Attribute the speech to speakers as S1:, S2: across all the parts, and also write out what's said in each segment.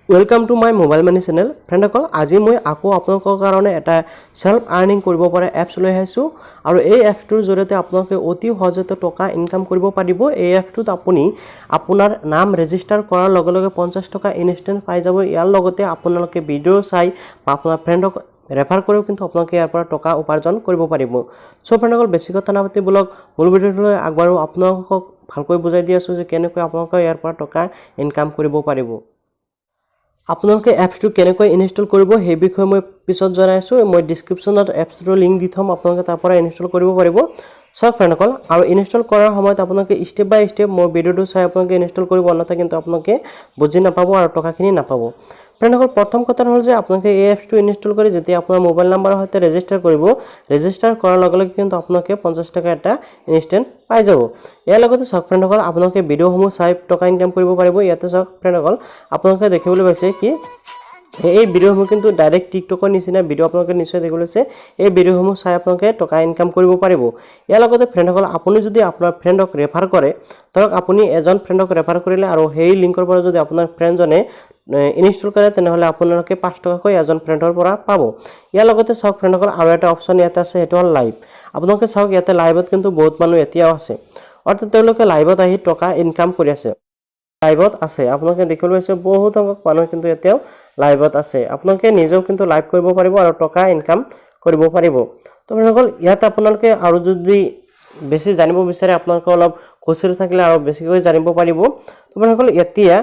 S1: Welcome to my mobile money channel. ফ্ৰেণ্ডসকল, আজি মই আকৌ আপোনালোকৰ কাৰণে এটা সেল্ফ আৰ্নিং কৰিব পৰা এপছ লৈ আহিছোঁ আৰু এই এপছটোৰ জৰিয়তে আপোনালোকে অতি সহজতে টকা ইনকাম কৰিব পাৰিব। এই এপছটোত আপুনি আপোনাৰ নাম ৰেজিষ্টাৰ কৰাৰ লগে লগে 50 টকা ইনষ্টেণ্ট পাই যাব। ইয়াৰ লগতে আপোনালোকে ভিডিঅ' চাই বা আপোনাৰ ফ্ৰেণ্ডক ৰেফাৰ কৰিও কিন্তু আপোনালোকে ইয়াৰ পৰা টকা উপাৰ্জন কৰিব পাৰিব। চ' ফ্ৰেণ্ডসকল, বেছি কথা নাপাতি বলক মূল ভিডিঅ'টোলৈ আগবাঢ়ো। আপোনালোকক ভালকৈ বুজাই দি আছোঁ যে কেনেকৈ আপোনালোকে ইয়াৰ পৰা টকা ইনকাম কৰিব পাৰিব। আপোনালোকে এপছটো কেনেকৈ ইনষ্টল কৰিব সেই বিষয়ে মই পিছত জনাইছোঁ। মই ডিছক্ৰিপশ্যনত এপছটোৰ লিংক দি থ'ম, আপোনালোকে তাৰ পৰা ইনষ্টল কৰিব পাৰিব। চাওক ফ্ৰেণ্ডসকল, আৰু ইনষ্টল কৰাৰ সময়ত আপোনালোকে ষ্টেপ বাই ষ্টেপ মোৰ ভিডিঅ'টো চাই আপোনালোকে ইনষ্টল কৰিব, অন্যথা কিন্তু আপোনালোকে বুজি নাপাব আৰু টকাখিনি নাপাব। ফ্ৰেণ্ডসকল, প্ৰথম কথা হ'ল যে আপোনালোকে এই এপছটো ইনষ্টল কৰি যেতিয়া আপোনাৰ মোবাইল নাম্বাৰৰ সৈতে ৰেজিষ্টাৰ কৰিব, ৰেজিষ্টাৰ কৰাৰ লগে লগে কিন্তু আপোনালোকে 50 টকা এটা ইনষ্টেণ্ট পাই যাব। ইয়াৰ লগতে চাওক ফ্ৰেণ্ডসকল, আপোনালোকে ভিডিঅ'সমূহ চাই টকা ইনকাম কৰিব পাৰিব। ইয়াতে চাওক ফ্ৰেণ্ডসকল, আপোনালোকে দেখিবলৈ পাইছে কি এই ভিডিঅ'সমূহ কিন্তু ডাইৰেক্ট টিকটকৰ নিচিনা ভিডিঅ' আপোনালোকে নিশ্চয় দেখিবলৈ পাইছে। এই ভিডিঅ'সমূহ চাই আপোনালোকে টকা ইনকাম কৰিব পাৰিব। ইয়াৰ লগতে ফ্ৰেণ্ডসকল, আপুনি যদি আপোনাৰ ফ্ৰেণ্ডক ৰেফাৰ কৰে, ধৰক আপুনি এজন ফ্ৰেণ্ডক ৰেফাৰ কৰিলে আৰু সেই লিংকৰ পৰা যদি আপোনাৰ ফ্ৰেণ্ডজনে ইনষ্টল কৰে, তেনেহ'লে আপোনালোকে 5 টকাকৈ এজন ফ্ৰেণ্ডৰ পৰা পাব। ইয়াৰ লগতে চাওক ফ্ৰেণ্ডসকল, আৰু এটা অপশ্যন ইয়াতে আছে, সেইটো হ'ল লাইভ। আপোনালোকে চাওক ইয়াতে লাইভত কিন্তু বহুত মানুহ এতিয়াও আছে, অৰ্থাৎ তেওঁলোকে লাইভত আহি টকা ইনকাম কৰি আছে। লাইভত আছে আপোনালোকে দেখিবলৈ পাইছে, বহুত সংখ্যক মানুহ কিন্তু এতিয়াও লাইভত আছে। আপোনালোকে নিজেও কিন্তু লাইভ কৰিব পাৰিব আৰু টকা ইনকাম কৰিব পাৰিব। তো ফ্ৰেণ্ডসকল, ইয়াত আপোনালোকে আৰু যদি বেছি জানিব বিচাৰে, আপোনালোকে অলপ খুচৰি থাকিলে আৰু বেছিকৈ জানিব পাৰিব। তো ফ্ৰেণ্ডসকল, এতিয়া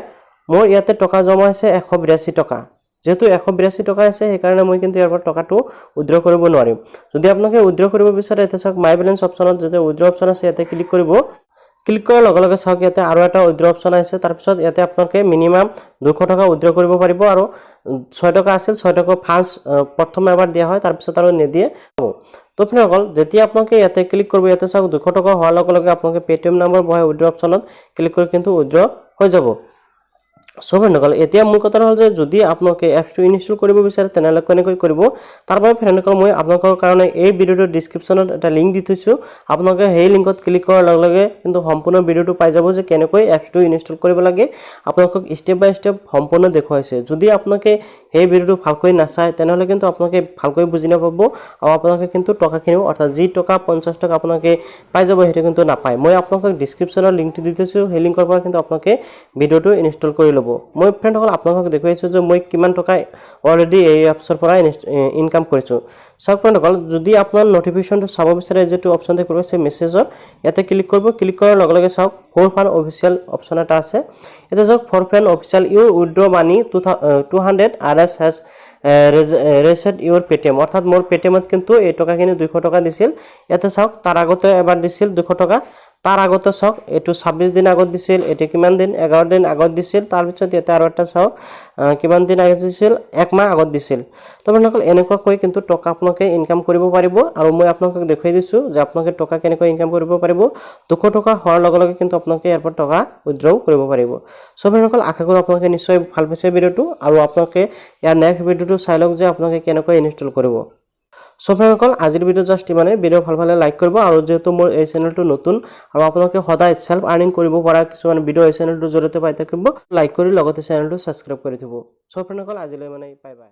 S1: মোৰ ইয়াতে টকা জমা আছে 182 টকা। যেহেতু 182 টকা আছে, সেইকাৰণে মই কিন্তু ইয়াৰ পৰা টকাটো উইথড্ৰ কৰিব নোৱাৰিম। যদি আপোনালোকে উইথড্ৰ কৰিব বিচাৰে, এতিয়া চাওক মাই বেলেঞ্চ অপশ্যনত যেতিয়া উইথড্ৰ অপশ্যন আছে, ইয়াতে ক্লিক কৰিব। ক্লিক কৰাৰ লগে লগে চাওক ইয়াতে আৰু এটা উইথড্ৰ অপশ্যন আছে। তাৰপিছত ইয়াতে আপোনালোকে মিনিমাম 200 টকা উইথড্ৰ কৰিব পাৰিব আৰু 6 টকা আছিল, 6 টকা ফাৰ্ষ্ট প্ৰথম এবাৰ দিয়া হয়, তাৰপিছত আৰু নিদিয়ে। তো ফ্ৰেণ্ডসকল, যেতিয়া আপোনালোকে ইয়াতে ক্লিক কৰিব, ইয়াতে চাওক 200 টকা হোৱাৰ লগে লগে আপোনালোকে পেটিএম নম্বৰ বহাই উইথড্ৰ অপশ্যনত ক্লিক কৰি কিন্তু উইথড্ৰ হৈ যাব। চ' ফ্ৰেণ্ডসকল, এতিয়া মোৰ কথা হ'ল যে যদি আপোনালোকে এপছটো ইনষ্টল কৰিব বিচাৰে, তেনেহ'লে কেনেকৈ কৰিব। তাৰ বাবে ফ্ৰেণ্ডসকল, মই আপোনালোকৰ কাৰণে এই ভিডিঅ'টোৰ ডিছক্ৰিপশ্যনত এটা লিংক দি থৈছোঁ। আপোনালোকে সেই লিংকত ক্লিক কৰাৰ লগে লগে কিন্তু সম্পূৰ্ণ ভিডিঅ'টো পাই যাব যে কেনেকৈ এপছটো ইনষ্টল কৰিব লাগে। আপোনালোকক ষ্টেপ বাই ষ্টেপ সম্পূৰ্ণ দেখুৱাইছে। যদি আপোনালোকে সেই ভিডিঅ'টো ভালকৈ নাচায়, তেনেহ'লে কিন্তু আপোনালোকে ভালকৈ বুজি নাপাব আৰু আপোনালোকে কিন্তু টকাখিনিও, অৰ্থাৎ যি টকা 50 টকা আপোনালোকে পাই যাব, সেইটো কিন্তু নাপায়। মই আপোনালোকক ডিছক্ৰিপশ্যনৰ লিংকটো দি থৈছোঁ, সেই লিংকৰ পৰা কিন্তু আপোনালোকে ভিডিঅ'টো ইনষ্টল কৰি ল'ব। মই ফ্ৰেণ্ডসকল আপোনালোকক দেখুৱাইছোঁ যে মই কিমান টকা অলৰেডি এই এপছৰ পৰা ইনকাম কৰিছোঁ। চাওক ফ্ৰেণ্ডসকল, যদি আপোনাৰ নটিফিকেশ্যনটো চাব বিচাৰে, যিটো অপশ্যন দেখুৱাই আছে মেছেজৰ, ইয়াতে ক্লিক কৰিব। ক্লিক কৰাৰ লগে লগে চাওক ফৰ ফান অফিচিয়েল অপশ্যন এটা আছে। এতিয়া চাওক for fun official your withdraw money 200 RS has reached your Paytm, অৰ্থাৎ মোৰ পেটিএমত কিন্তু এই টকাখিনি 200 টকা দিছিল। ইয়াতে চাওক তাৰ আগতে এবাৰ দিছিল 200 টকা, তাৰ আগতে চাওক এইটো 26 দিন আগত দিছিল, এইটো কিমান দিন 11 দিন আগত দিছিল। তাৰপিছত ইয়াতে আৰু এটা চাওক কিমান দিন আগত দিছিল, 1 মাহ আগত দিছিল। তো ফ্ৰেণ্ডসকল, এনেকুৱাকৈ কিন্তু টকা আপোনালোকে ইনকাম কৰিব পাৰিব আৰু মই আপোনালোকক দেখুৱাই দিছোঁ যে আপোনালোকে টকা কেনেকৈ ইনকাম কৰিব পাৰিব। 200 টকা হোৱাৰ লগে লগে কিন্তু আপোনালোকে ইয়াৰ পৰা টকা উইথড্ৰ কৰিব পাৰিব। চ' ফ্ৰেণ্ডসকল, আশা কৰোঁ আপোনালোকে নিশ্চয় ভাল পাইছে ভিডিঅ'টো আৰু আপোনালোকে ইয়াৰ নেক্সট ভিডিঅ'টো চাই লওক যে আপোনালোকে কেনেকৈ ইনষ্টল কৰিব। চ' ফ্ৰেণ্ডসকল, আজিৰ ভিডিঅ' জাষ্ট ইমানেই। ভিডিঅ' ভাল পালে লাইক কৰিব আৰু যিহেতু মোৰ এই চেনেলটো নতুন আৰু আপোনালোকে সদায় সেল্ফ আৰ্নিং কৰিব পৰা কিছুমান ভিডিঅ' এই চেনেলটোৰ জৰিয়তে পাই থাকিব, লাইক কৰি লগতে চেনেলটো ছাবস্ক্ৰাইব কৰি থ'ব। চ' ফ্ৰেণ্ডসকল, আজিলৈ বাই বাই।